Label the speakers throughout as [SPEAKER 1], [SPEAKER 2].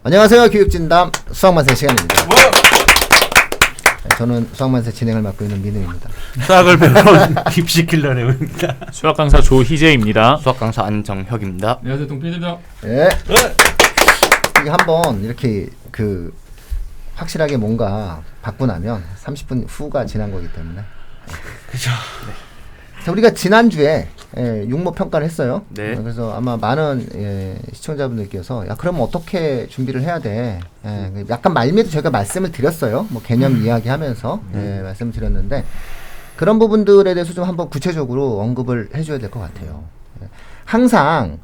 [SPEAKER 1] 안녕하세요. 교육진담 수학만세 시간입니다. 저는 수학만세 진행을 맡고 있는 민우입니다.
[SPEAKER 2] 수학을 배우러 입시 킬러 레오입니다.
[SPEAKER 3] 수학 강사 조희재입니다.
[SPEAKER 4] 수학 강사 안정혁입니다.
[SPEAKER 5] 안녕하세요, 동필입니다.
[SPEAKER 1] 네. 이게 한번 이렇게 확실하게 뭔가 받고 나면 30분 후가 지난 거기 때문에.
[SPEAKER 2] 그죠.
[SPEAKER 1] 자, 우리가 지난주에 육모 평가를 했어요.
[SPEAKER 4] 네.
[SPEAKER 1] 그래서 아마 많은 시청자분들께서 야 그럼 어떻게 준비를 해야 돼? 약간 말미에도 저희가 말씀을 드렸어요. 뭐 개념 이야기하면서 말씀을 드렸는데 그런 부분들에 대해서 좀 한번 구체적으로 언급을 해줘야 될 것 같아요. 항상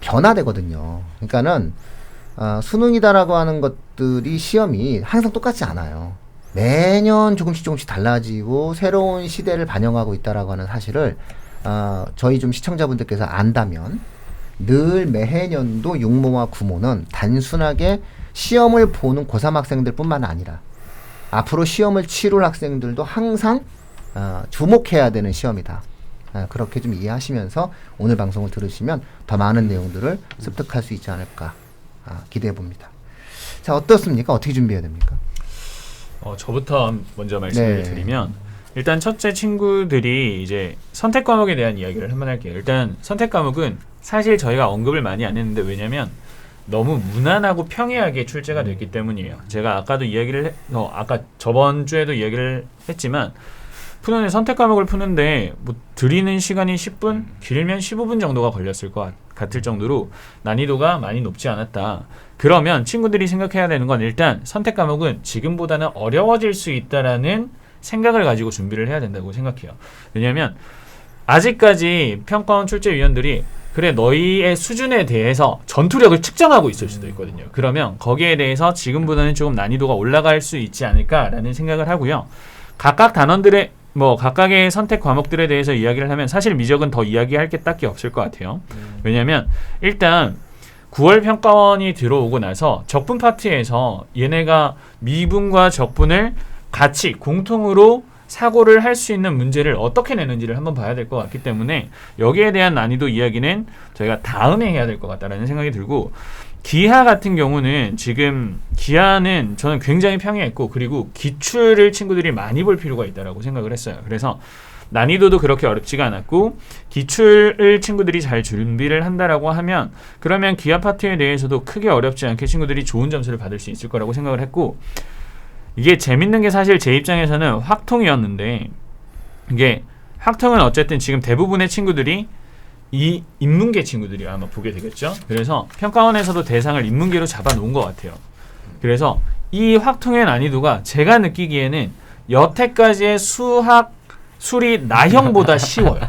[SPEAKER 1] 변화되거든요. 그러니까는 수능이다라고 하는 것들이 시험이 항상 똑같지 않아요. 매년 조금씩 달라지고 새로운 시대를 반영하고 있다라고 하는 사실을 저희 좀 시청자분들께서 안다면 늘 매해년도 육모와 구모는 단순하게 시험을 보는 고3 학생들 뿐만 아니라 앞으로 시험을 치룰 학생들도 항상 주목해야 되는 시험이다. 그렇게 좀 이해하시면서 오늘 방송을 들으시면 더 많은 내용들을 습득할 수 있지 않을까 기대해 봅니다. 자, 어떻습니까? 어떻게 준비해야 됩니까?
[SPEAKER 3] 저부터 먼저 말씀을 드리면 일단 첫째 친구들이 이제 선택 과목에 대한 이야기를 한번 할게요. 일단 선택 과목은 사실 저희가 언급을 많이 안 했는데 왜냐면 너무 무난하고 평이하게 출제가 됐기 때문이에요. 제가 아까도 이야기를 아까 저번 주에도 이야기를 했지만 푸는 선택 과목을 푸는데 뭐 드리는 시간이 10분, 길면 15분 정도가 걸렸을 것 같을 정도로 난이도가 많이 높지 않았다. 그러면 친구들이 생각해야 되는 건 일단 선택 과목은 지금보다는 어려워질 수 있다라는 생각을 가지고 준비를 해야 된다고 생각해요. 왜냐하면 아직까지 평가원 출제위원들이 그래 너희의 수준에 대해서 전투력을 측정하고 있을 수도 있거든요. 그러면 거기에 대해서 지금보다는 조금 난이도가 올라갈 수 있지 않을까라는 생각을 하고요. 각각 단원들의 각각의 선택 과목들에 대해서 이야기를 하면 사실 미적은 더 이야기할 게 딱히 없을 것 같아요. 왜냐하면 일단 9월 평가원이 들어오고 나서 적분 파트에서 얘네가 미분과 적분을 같이 공통으로 사고를 할 수 있는 문제를 어떻게 내는지를 한번 봐야 될 것 같기 때문에 여기에 대한 난이도 이야기는 저희가 다음에 해야 될 것 같다라는 생각이 들고 기하 같은 경우는 지금 기하는 저는 굉장히 평이했고 그리고 기출을 친구들이 많이 볼 필요가 있다라고 생각을 했어요. 그래서 난이도도 그렇게 어렵지가 않았고 기출을 친구들이 잘 준비를 한다라고 하면 그러면 기하 파트에 대해서도 크게 어렵지 않게 친구들이 좋은 점수를 받을 수 있을 거라고 생각을 했고 이게 재밌는 게 사실 제 입장에서는 확통이었는데 이게 확통은 어쨌든 지금 대부분의 친구들이 이 인문계 친구들이 아마 보게 되겠죠. 그래서 평가원에서도 대상을 인문계로 잡아놓은 것 같아요. 그래서 이 확통의 난이도가 제가 느끼기에는 여태까지의 수학 수리 나형보다 쉬워요.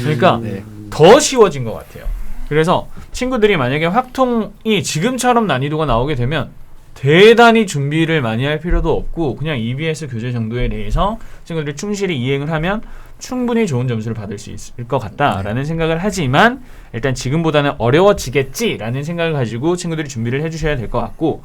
[SPEAKER 3] 그러니까 더 쉬워진 것 같아요. 그래서 친구들이 만약에 확통이 지금처럼 난이도가 나오게 되면 대단히 준비를 많이 할 필요도 없고 그냥 EBS 교재 정도에 대해서 친구들이 충실히 이행을 하면 충분히 좋은 점수를 받을 수 있을 것 같다라는 생각을 하지만 일단 지금보다는 어려워지겠지라는 생각을 가지고 친구들이 준비를 해주셔야 될 것 같고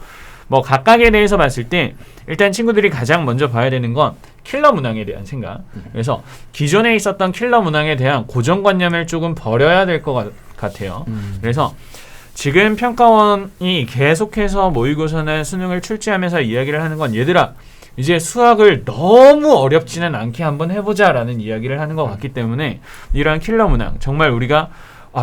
[SPEAKER 3] 각각에 대해서 봤을 때 일단 친구들이 가장 먼저 봐야 되는 건 킬러 문항에 대한 생각. 그래서 기존에 있었던 킬러 문항에 대한 고정관념을 조금 버려야 될 것 같아요. 그래서 지금 평가원이 계속해서 모의고사나 수능을 출제하면서 이야기를 하는 건 얘들아 이제 수학을 너무 어렵지는 않게 한번 해보자라는 이야기를 하는 것 같기 때문에 이러한 킬러 문항 정말 우리가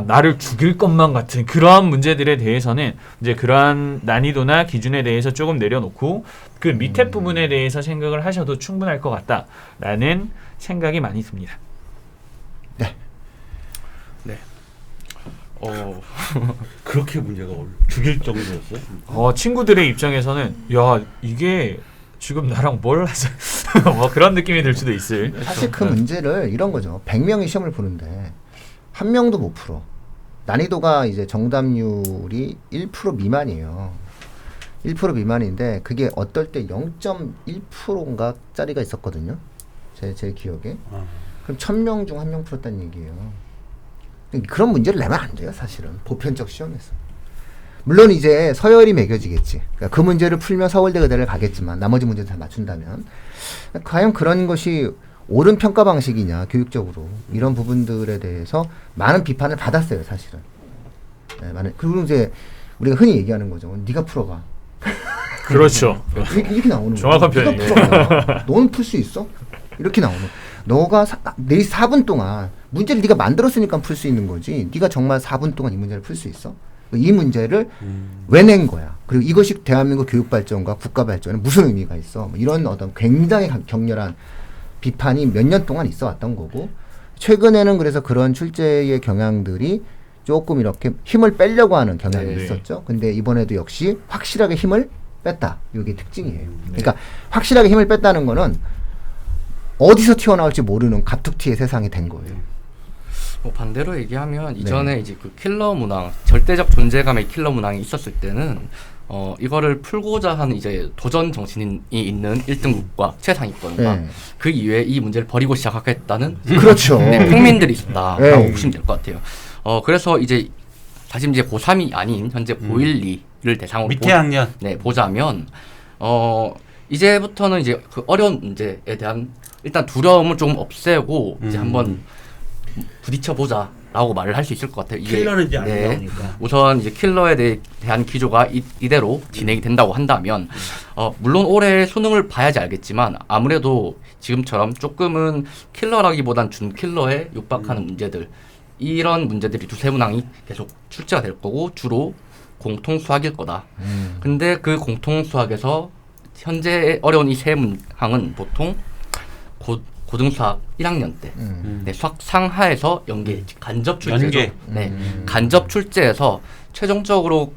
[SPEAKER 3] 나를 죽일 것만 같은 그러한 문제들에 대해서는 이제 그러한 난이도나 기준에 대해서 조금 내려놓고 그 밑에 부분에 대해서 생각을 하셔도 충분할 것 같다라는 생각이 많이 듭니다.
[SPEAKER 2] 그렇게 문제가 죽일 정도였어요?
[SPEAKER 3] 친구들의 입장에서는 야 이게 지금 나랑 뭘 하자 그런 느낌이 들 수도 있을.
[SPEAKER 1] 사실 그 문제를 이런 거죠. 100명이 시험을 보는데 한 명도 못 풀어. 난이도가 이제 정답률이 1% 미만이에요. 1% 미만인데 그게 어떨 때 0.1%인가 짜리가 있었거든요. 제 기억에. 그럼 1000명 중 1명 풀었다는 얘기예요. 그런 문제를 내면 안 돼요, 사실은. 보편적 시험에서. 물론 이제 서열이 매겨지겠지. 그러니까 그 문제를 풀면 서울대 의대를 가겠지만 나머지 문제는 다 맞춘다면 과연 그런 것이 옳은 평가 방식이냐 교육적으로 이런 부분들에 대해서 많은 비판을 받았어요, 사실은. 그리고 이제 우리가 흔히 얘기하는 거죠. 네가 풀어봐.
[SPEAKER 3] 그렇죠.
[SPEAKER 1] 이렇게 나오는
[SPEAKER 3] 정확한
[SPEAKER 1] 거야.
[SPEAKER 3] 표현이에요.
[SPEAKER 1] 네가 풀어봐. 너는 풀 수 있어? 이렇게 나오는. 너가 내 4분 동안 문제를 네가 만들었으니까 풀 수 있는 거지. 네가 정말 4분 동안 이 문제를 풀 수 있어? 이 문제를 왜 낸 거야? 그리고 이것이 대한민국 교육 발전과 국가 발전에 무슨 의미가 있어? 뭐 이런 어떤 굉장히 격렬한 비판이 몇 년 동안 있어 왔던 거고, 최근에는 그래서 그런 출제의 경향들이 조금 이렇게 힘을 빼려고 하는 경향이
[SPEAKER 3] 네.
[SPEAKER 1] 있었죠. 근데 이번에도 역시 확실하게 힘을 뺐다. 이게 특징이에요. 그러니까 확실하게 힘을 뺐다는 거는 어디서 튀어나올지 모르는 갑툭튀의 세상이 된 거예요.
[SPEAKER 4] 뭐 반대로 얘기하면 이전에 이제 그 킬러 문항, 절대적 존재감의 킬러 문항이 있었을 때는 이거를 풀고자 하는 이제 도전 정신이 있는 1등국과 최상위권과
[SPEAKER 1] 네.
[SPEAKER 4] 그 이외에 이 문제를 버리고 시작하겠다는
[SPEAKER 1] 그렇죠.
[SPEAKER 4] 네, 국민들이 있었다라고
[SPEAKER 1] 네.
[SPEAKER 4] 보시면 될 것 같아요. 그래서 이제 다시 이제 고3이 아닌 현재 고1을 대상으로
[SPEAKER 2] 밑에 학년.
[SPEAKER 4] 보자면 이제부터는 이제 그 어려운 문제에 대한 일단 두려움을 좀 없애고 이제 한번 부딪혀 보자라고 말을 할 수 있을 것 같아요. 이게
[SPEAKER 2] 킬러는 이제 안 나오니까.
[SPEAKER 4] 우선 이제 킬러에 대한 기조가 이대로 진행이 된다고 한다면 물론 올해 수능을 봐야지 알겠지만 아무래도 지금처럼 조금은 킬러라기보단 준킬러에 육박하는 문제들, 이런 문제들이 두세 문항이 계속 출제가 될 거고 주로 공통 수학일 거다. 근데 그 공통 수학에서 현재 어려운 이 세 문항은 보통 고등수학 1학년 때 네, 수학 상하에서 연계 간접 출제죠.
[SPEAKER 2] 연계.
[SPEAKER 4] 네, 간접 출제에서 최종적으로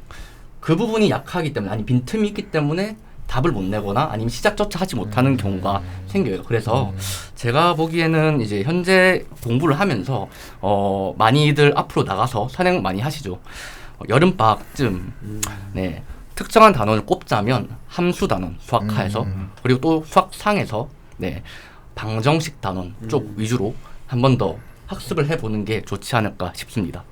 [SPEAKER 4] 그 부분이 약하기 때문에 아니 빈틈이 있기 때문에 답을 못 내거나 아니면 시작조차 하지 못하는 경우가 생겨요. 그래서 제가 보기에는 이제 현재 공부를 하면서 많이들 앞으로 나가서 선행 많이 하시죠. 여름방학쯤 네, 특정한 단원을 꼽자면 함수 단원 수학하에서 그리고 또 수학상에서 네, 방정식 단원 쪽 위주로 한 번 더 학습을 해보는 게 좋지 않을까 싶습니다.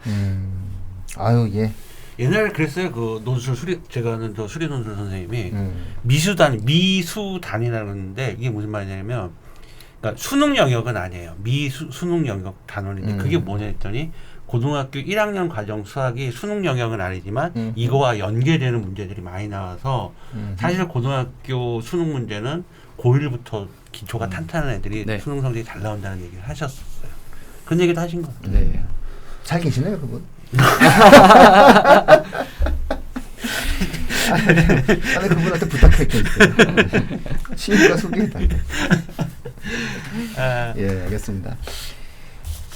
[SPEAKER 1] 아유, 예.
[SPEAKER 2] 옛날에 그랬어요. 그 논술 제가 아는 저 수리 논술 선생님이 미수단이라고 하는데 이게 무슨 말이냐면, 그러니까 수능 영역은 아니에요. 수능 영역 단원인데 그게 뭐냐 했더니 고등학교 1학년 과정 수학이 수능 영역은 아니지만 이거와 연계되는 문제들이 많이 나와서 사실 고등학교 수능 문제는 고1부터 기초가 탄탄한 애들이
[SPEAKER 4] 네.
[SPEAKER 2] 수능 성적이 잘 나온다는 얘기를 하셨었어요. 그런 얘기도 하신 것 같아요.
[SPEAKER 4] 네.
[SPEAKER 1] 잘 계시네요, 그분. 아니 그분한테 부탁할게 있어요. 친구가 소개해달래. 예, 알겠습니다.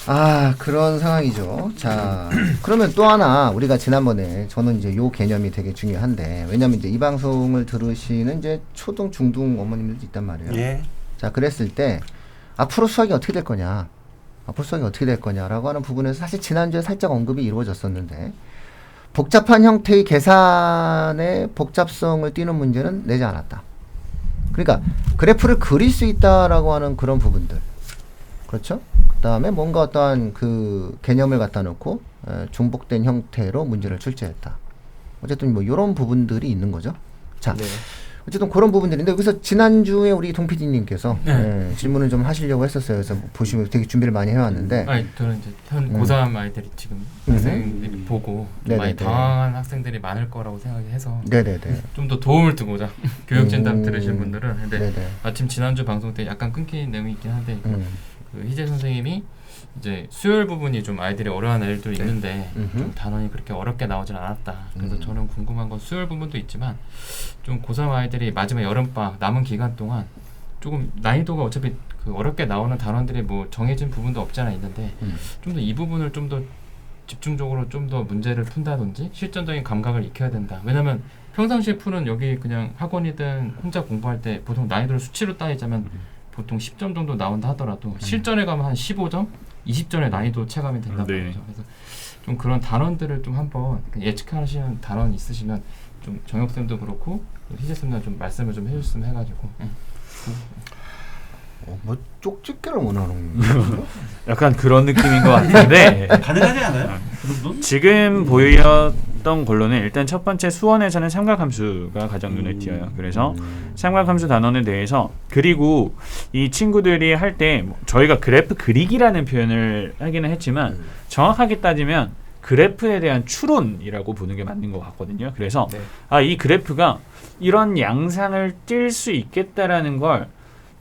[SPEAKER 1] 아, 그런 상황이죠. 자, 그러면 또 하나 우리가 지난번에 저는 이제 요 개념이 되게 중요한데, 왜냐면 이제 이 방송을 들으시는 이제 초등, 중등 어머님들도 있단 말이에요.
[SPEAKER 2] 예.
[SPEAKER 1] 자, 그랬을 때 앞으로 수학이 어떻게 될 거냐? 앞으로 수학이 어떻게 될 거냐라고 하는 부분에서 사실 지난주에 살짝 언급이 이루어졌었는데, 복잡한 형태의 계산의 복잡성을 띠는 문제는 내지 않았다. 그러니까 그래프를 그릴 수 있다라고 하는 그런 부분들, 그렇죠? 그 다음에 뭔가 어떠한 그 개념을 갖다 놓고 중복된 형태로 문제를 출제했다. 어쨌든 뭐 이런 부분들이 있는 거죠. 자,
[SPEAKER 4] 네.
[SPEAKER 1] 어쨌든 그런 부분들인데, 여기서 지난주에 우리 동 PD님께서 질문을 좀 하시려고 했었어요. 그래서 보시면 되게 준비를 많이 해왔는데,
[SPEAKER 5] 아니 저는 이제 현 고3 아이들이 지금 학생들이 보고 좀 많이
[SPEAKER 1] 네네네.
[SPEAKER 5] 당황한 학생들이 많을 거라고 생각해서
[SPEAKER 1] 네네네.
[SPEAKER 5] 좀 더 도움을 두고자 교육진담 들으실 분들은. 근데
[SPEAKER 1] 네네.
[SPEAKER 5] 마침 지난주 방송 때 약간 끊긴 내용이 있긴 한데 그 희재 선생님이 이제 수열 부분이 좀 아이들이 어려워하는 애들도 있는데 좀 단원이 그렇게 어렵게 나오진 않았다. 그래서 저는 궁금한 건 수열 부분도 있지만 좀 고3 아이들이 마지막 여름방학 남은 기간 동안 조금 난이도가 어차피 그 어렵게 나오는 단원들이 뭐 정해진 부분도 없지 않아 있는데 좀 더 이 부분을 좀 더 집중적으로 좀 더 문제를 푼다든지 실전적인 감각을 익혀야 된다. 왜냐면 평상시에 푸는 여기 그냥 학원이든 혼자 공부할 때 보통 난이도를 수치로 따지자면 보통 10점 정도 나온다 하더라도 실전에 가면 한 15점, 20점의 난이도 체감이 된다고
[SPEAKER 3] 네.
[SPEAKER 5] 그러죠. 그래서 좀 그런 단원들을 좀 한번 예측하시는 단원 있으시면 좀 정혁쌤도 그렇고 희재쌤도 좀 말씀을 좀 해줬으면 해가지고.
[SPEAKER 1] 뭐 쪽집게를 원하는 건가요?
[SPEAKER 3] 약간 그런 느낌인 것 같은데
[SPEAKER 2] 가능하지 않아요? 그 정도는?
[SPEAKER 3] 지금 보였던 걸로는 일단 첫 번째 수원에서는 삼각함수가 가장 눈에 띄어요. 그래서 삼각함수 단원에 대해서, 그리고 이 친구들이 할 때 저희가 그래프 그리기라는 표현을 하기는 했지만 정확하게 따지면 그래프에 대한 추론이라고 보는 게 맞는 것 같거든요. 그래서
[SPEAKER 4] 네.
[SPEAKER 3] 이 그래프가 이런 양상을 띌 수 있겠다라는 걸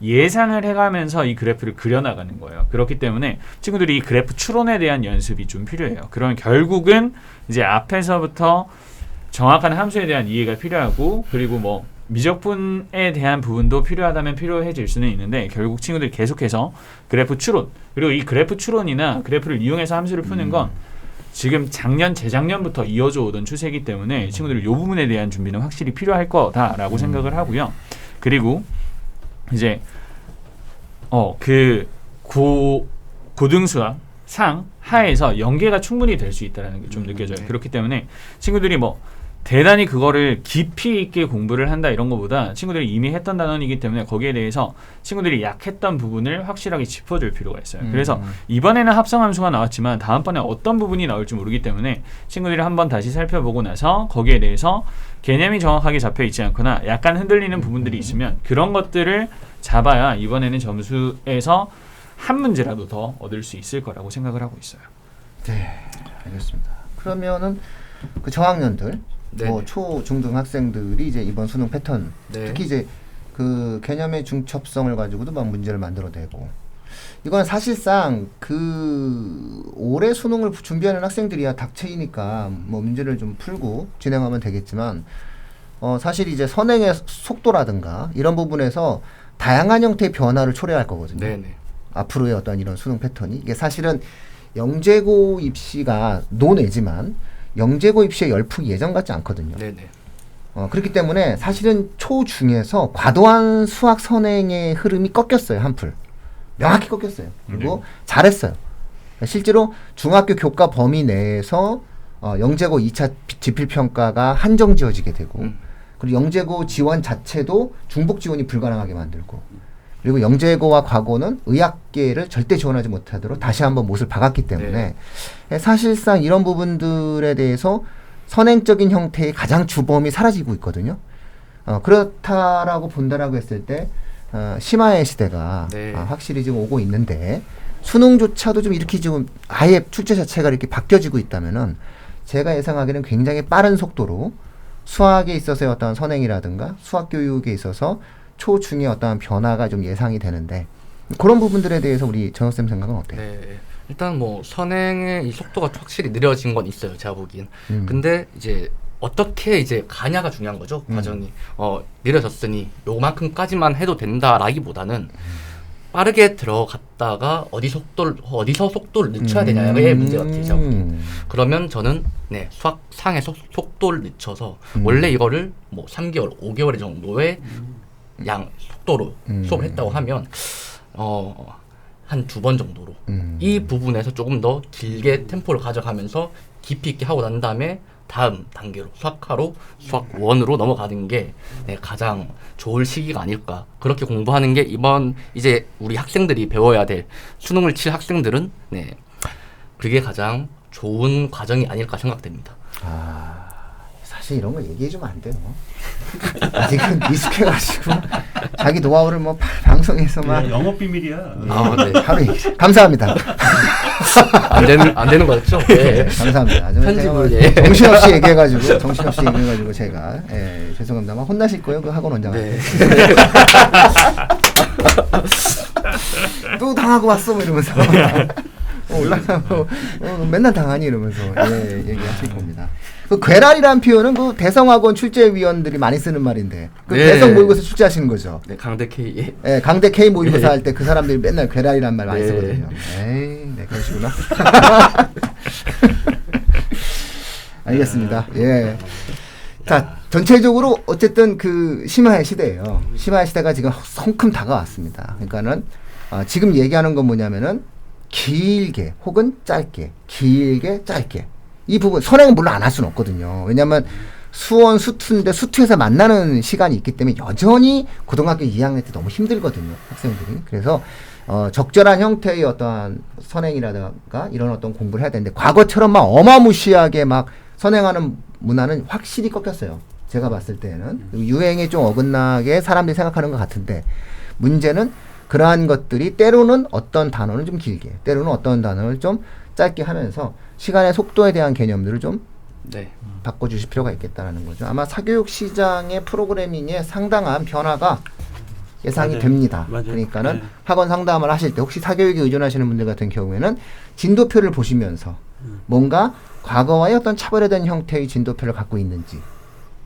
[SPEAKER 3] 예상을 해가면서 이 그래프를 그려나가는 거예요. 그렇기 때문에 친구들이 이 그래프 추론에 대한 연습이 좀 필요해요. 그러면 결국은 이제 앞에서부터 정확한 함수에 대한 이해가 필요하고 그리고 뭐 미적분에 대한 부분도 필요하다면 필요해질 수는 있는데 결국 친구들이 계속해서 그래프 추론 그리고 이 그래프 추론이나 그래프를 이용해서 함수를 푸는 건 지금 작년 재작년부터 이어져 오던 추세이기 때문에 친구들 이 부분에 대한 준비는 확실히 필요할 거다라고 생각을 하고요. 그리고 이제 고등수학 상 하에서 연계가 충분히 될 수 있다는 게 좀 느껴져요. 그렇기 때문에 친구들이 뭐 대단히 그거를 깊이 있게 공부를 한다 이런 것보다 친구들이 이미 했던 단원이기 때문에 거기에 대해서 친구들이 약했던 부분을 확실하게 짚어줄 필요가 있어요. 그래서 이번에는 합성함수가 나왔지만 다음번에 어떤 부분이 나올지 모르기 때문에 친구들이 한번 다시 살펴보고 나서 거기에 대해서 개념이 정확하게 잡혀 있지 않거나 약간 흔들리는 부분들이 있으면 그런 것들을 잡아야 이번에는 점수에서 한 문제라도 더 얻을 수 있을 거라고 생각을 하고 있어요.
[SPEAKER 1] 네, 알겠습니다. 그러면은 그 저학년들, 뭐 초, 중등 학생들이 이제 이번 수능 패턴, 특히 이제 그 개념의 중첩성을 가지고도 막 문제를 만들어내고, 이건 사실상 그 올해 수능을 준비하는 학생들이야 닥쳐이니까 뭐 문제를 좀 풀고 진행하면 되겠지만, 사실 이제 선행의 속도라든가 이런 부분에서 다양한 형태의 변화를 초래할 거거든요.
[SPEAKER 4] 네네.
[SPEAKER 1] 앞으로의 어떤 이런 수능 패턴이 이게 사실은 영재고 입시가 논외지만 영재고 입시의 열풍이 예전 같지 않거든요.
[SPEAKER 4] 네네.
[SPEAKER 1] 그렇기 때문에 사실은 초중에서 과도한 수학 선행의 흐름이 꺾였어요. 한풀 명확히 꺾였어요. 그리고 잘했어요. 실제로 중학교 교과 범위 내에서 영재고 2차 지필평가가 한정 지어지게 되고 그리고 영재고 지원 자체도 중복 지원이 불가능하게 만들고 그리고 영재고와 과고는 의학계를 절대 지원하지 못하도록 다시 한번 못을 박았기 때문에 사실상 이런 부분들에 대해서 선행적인 형태의 가장 주범이 사라지고 있거든요. 그렇다라고 본다라고 했을 때 심화의 시대가 확실히 지금 오고 있는데 수능조차도 좀 이렇게 지금 아예 출제 자체가 이렇게 바뀌어지고 있다면은 제가 예상하기에는 굉장히 빠른 속도로 수학에 있어서의 어떤 선행이라든가 수학 교육에 있어서 초중의 어떤 변화가 좀 예상이 되는데 그런 부분들에 대해서 우리 정혁쌤 생각은 어때요?
[SPEAKER 4] 네. 일단 뭐 선행의 이 속도가 확실히 느려진 건 있어요. 제가 보기엔. 근데 이제 어떻게 이제 가냐가 중요한 거죠. 과정이. 느려졌으니 요만큼까지만 해도 된다라기보다는 빠르게 들어갔다가 어디서 속도를 늦춰야 되냐의 문제 같아요. 제가 보기엔. 그러면 저는 수학상의 속도를 늦춰서 원래 이거를 뭐 3개월, 5개월 정도의 속도로 수업을 했다고 하면 한 2번 정도로 이 부분에서 조금 더 길게 템포를 가져가면서 깊이 있게 하고 난 다음에 다음 단계로 수학하로 수학 1으로 넘어가는 게 가장 좋을 시기가 아닐까. 그렇게 공부하는 게 이번 이제 우리 학생들이 배워야 될 수능을 칠 학생들은 그게 가장 좋은 과정이 아닐까 생각됩니다.
[SPEAKER 1] 사실 이런 거 얘기해주면 안 돼요. 아직은 미숙해가지고 자기 노하우를 뭐 방송에서 막
[SPEAKER 2] 영업 비밀이야.
[SPEAKER 4] 네.
[SPEAKER 1] 하루 얘기. 감사합니다.
[SPEAKER 4] 안 되는 거였죠? 네.
[SPEAKER 1] 감사합니다.
[SPEAKER 4] 편집을
[SPEAKER 1] 정신없이 얘기해가지고 제가 죄송합니다. 막 혼나실 거예요, 그 학원 원장한테. 또 당하고 왔어, 뭐 이러면서 올라가고 맨날 당하니 이러면서 얘기하실 겁니다. 그 괴랄이라는 표현은 그 대성학원 출제위원들이 많이 쓰는 말인데 그 대성 모의고사 출제하시는 거죠.
[SPEAKER 4] 네, 강대 K.
[SPEAKER 1] 강대 K 모의고사 할 때 그 사람들이 맨날 괴랄이라는 말 많이 쓰거든요. 그러시구나. 알겠습니다. 자, 전체적으로 어쨌든 그 심화의 시대예요. 심화의 시대가 지금 성큼 다가왔습니다. 그러니까는 지금 얘기하는 건 뭐냐면은 길게 혹은 짧게, 이 부분 선행은 물론 안 할 수는 없거든요. 왜냐하면 수원, 수투인데 수투에서 만나는 시간이 있기 때문에 여전히 고등학교 2학년 때 너무 힘들거든요, 학생들이. 그래서 적절한 형태의 어떠한 선행이라든가 이런 어떤 공부를 해야 되는데 과거처럼 막 어마무시하게 막 선행하는 문화는 확실히 꺾였어요. 제가 봤을 때는 유행에 좀 어긋나게 사람들이 생각하는 것 같은데 문제는 그러한 것들이 때로는 어떤 단어는 좀 길게, 때로는 어떤 단어를 좀 짧게 하면서 시간의 속도에 대한 개념들을 좀
[SPEAKER 4] 네.
[SPEAKER 1] 바꿔주실 필요가 있겠다라는 거죠. 아마 사교육 시장의 프로그래밍에 상당한 변화가 예상이
[SPEAKER 2] 맞아요.
[SPEAKER 1] 됩니다.
[SPEAKER 2] 맞아요.
[SPEAKER 1] 그러니까는
[SPEAKER 2] 네.
[SPEAKER 1] 학원 상담을 하실 때 혹시 사교육에 의존하시는 분들 같은 경우에는 진도표를 보시면서 뭔가 과거와의 어떤 차별화된 형태의 진도표를 갖고 있는지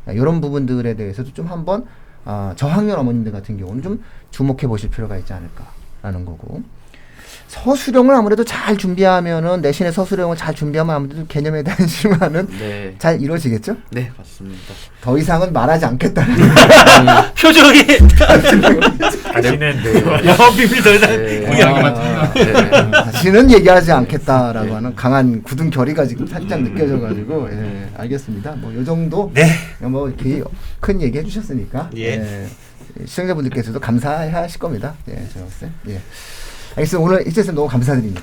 [SPEAKER 1] 이런 부분들에 대해서도 좀 한번 저학년 어머님들 같은 경우는 좀 주목해 보실 필요가 있지 않을까라는 거고, 서술형을 아무래도 잘 준비하면은 내신의 서술형을 잘 준비하면 아무래도 개념에 대한 실마는
[SPEAKER 4] 네.
[SPEAKER 1] 잘 이루어지겠죠?
[SPEAKER 4] 네, 맞습니다.
[SPEAKER 1] 더 이상은 말하지 않겠다는
[SPEAKER 2] 표정이
[SPEAKER 3] 다시는
[SPEAKER 2] 영업 비밀 더 이상
[SPEAKER 4] 네.
[SPEAKER 2] 공개하기만
[SPEAKER 4] 네.
[SPEAKER 1] 다시는 얘기하지 않겠다라고 하는 강한 굳은 결의가 지금 살짝 느껴져가지고 알겠습니다. 뭐 요 정도
[SPEAKER 2] 네.
[SPEAKER 1] 뭐 이렇게 큰 얘기 해주셨으니까
[SPEAKER 2] 예.
[SPEAKER 1] 시청자분들께서도 감사하실 겁니다. 제가 봤을 때. 알겠습니다. 오늘 희재쌤 너무 감사드립니다.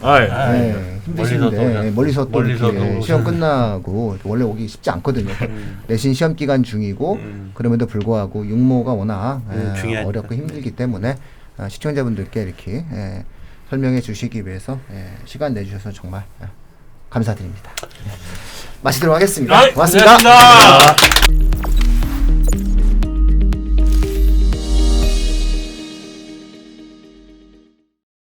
[SPEAKER 1] 힘드신데 멀리서 또 이렇게 시험 끝나고 원래 오기 쉽지 않거든요. 내신 시험 기간 중이고 그럼에도 불구하고 육모가 워낙 어렵고 힘들기 때문에 시청자분들께 이렇게 설명해 주시기 위해서 시간 내주셔서 정말 감사드립니다. 마치도록 하겠습니다. 고맙습니다.
[SPEAKER 2] 고맙습니다.